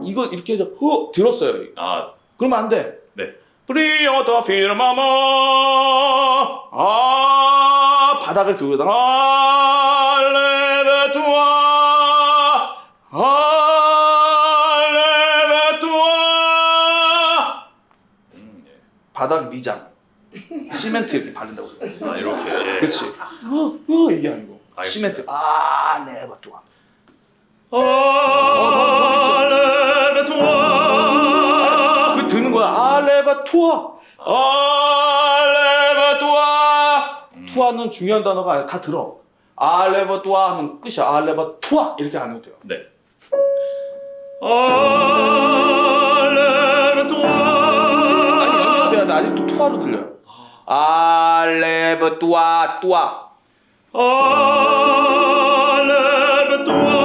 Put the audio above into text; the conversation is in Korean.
이거 이렇게 해서 들었어요. 아, 그러면 안 돼. 네. 프리어더 필마마 바닥을 그거다. 알레베투아 알레베투아 바닥 미장 시멘트 이렇게 바른다고. 아 이렇게. 예. 그렇지. 이게 아니고 알겠습니다. 시멘트 알레베투아. 알레베투아. 그 드는 거야. 알레베투아 알레베투아. 투아는 중요한 단어가 아니야. 다 들어. 알레베투아 하면 끝이야. 알레베투아 이렇게 안 해도 돼요. 네. 알레베투아. 아니 연결 돼야 돼. 아직도 투아로 들려요. 알레베투아 투아. 알레베투아.